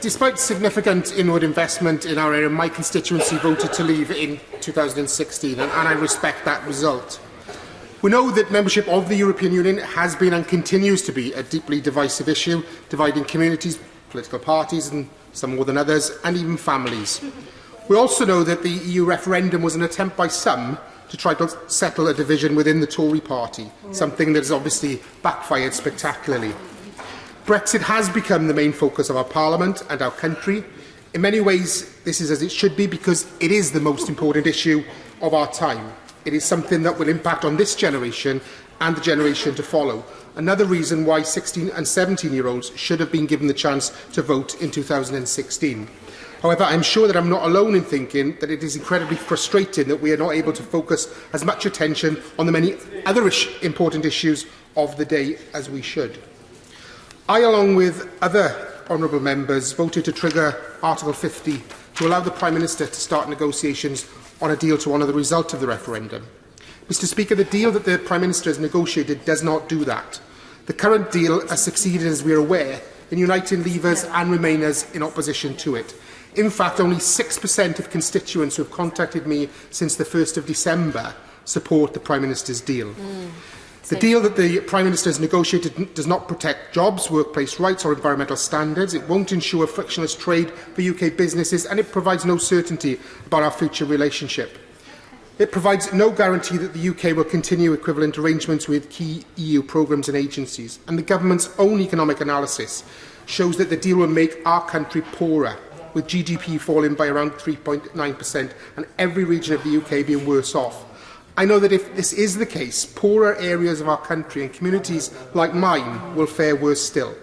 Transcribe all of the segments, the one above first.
Despite significant inward investment in our area, my constituency voted to leave in 2016, and I respect that result. We know that membership of the European Union has been and continues to be a deeply divisive issue, dividing communities, political parties, and some more than others, and even families. We also know that the EU referendum was an attempt by some to try to settle a division within the Tory party, something that has obviously backfired spectacularly. Brexit has become the main focus of our Parliament and our country. In many ways, this is as it should be, because it is the most important issue of our time. It is something that will impact on this generation and the generation to follow. Another reason why 16 and 17-year-olds should have been given the chance to vote in 2016. However, I am sure that I am not alone in thinking that it is incredibly frustrating that we are not able to focus as much attention on the many other important issues of the day as we should. I, along with other honourable members, voted to trigger Article 50 to allow the Prime Minister to start negotiations on a deal to honour the result of the referendum. Mr Speaker, the deal that the Prime Minister has negotiated does not do that. The current deal has succeeded, as we are aware, in uniting Leavers and Remainers in opposition to it. In fact, only 6% of constituents who have contacted me since the 1st of December support the Prime Minister's deal. The deal that the Prime Minister has negotiated does not protect jobs, workplace rights or environmental standards. It won't ensure frictionless trade for UK businesses, and it provides no certainty about our future relationship. It provides no guarantee that the UK will continue equivalent arrangements with key EU programmes and agencies. And the Government's own economic analysis shows that the deal will make our country poorer, with GDP falling by around 3.9% and every region of the UK being worse off. I know that if this is the case, poorer areas of our country and communities like mine will fare worse still.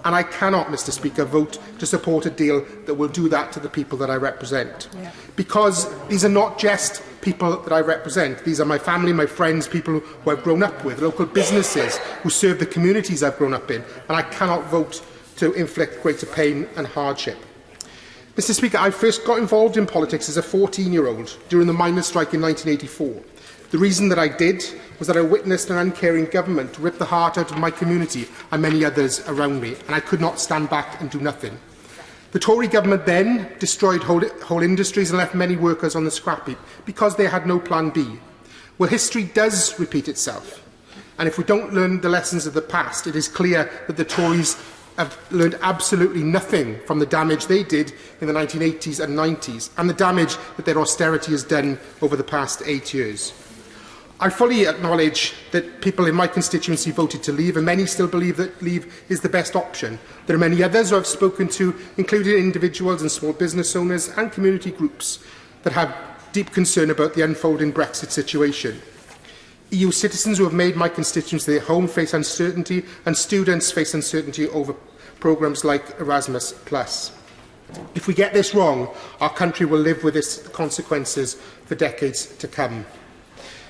And I cannot, Mr Speaker, vote to support a deal that will do that to the people that I represent. Because these are not just people that I represent. These are my family, my friends, people who I've grown up with, local businesses who serve the communities I've grown up in. And I cannot vote to inflict greater pain and hardship. Mr Speaker, I first got involved in politics as a 14-year-old during the miners' strike in 1984. The reason that I did was that I witnessed an uncaring government rip the heart out of my community and many others around me, and I could not stand back and do nothing. The Tory government then destroyed whole industries and left many workers on the scrap heap because they had no plan B. Well, history does repeat itself, and if we don't learn the lessons of the past, it is clear that the Tories have learned absolutely nothing from the damage they did in the 1980s and 90s, and the damage that their austerity has done over the past 8 years. I fully acknowledge that people in my constituency voted to leave, and many still believe that leave is the best option. There are many others who I've spoken to, including individuals and small business owners and community groups, that have deep concern about the unfolding Brexit situation. EU citizens who have made my constituency their home face uncertainty, and students face uncertainty over programmes like Erasmus+. If we get this wrong, our country will live with its consequences for decades to come.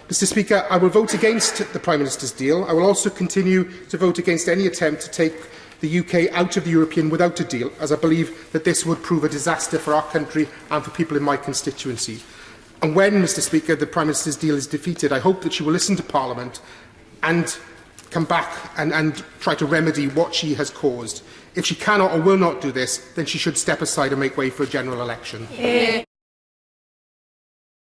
Mr Speaker, I will vote against the Prime Minister's deal. I will also continue to vote against any attempt to take the UK out of the European without a deal, as I believe that this would prove a disaster for our country and for people in my constituency. And when, Mr Speaker, the Prime Minister's deal is defeated, I hope that she will listen to Parliament and come back and try to remedy what she has caused. If she cannot or will not do this, then she should step aside and make way for a general election.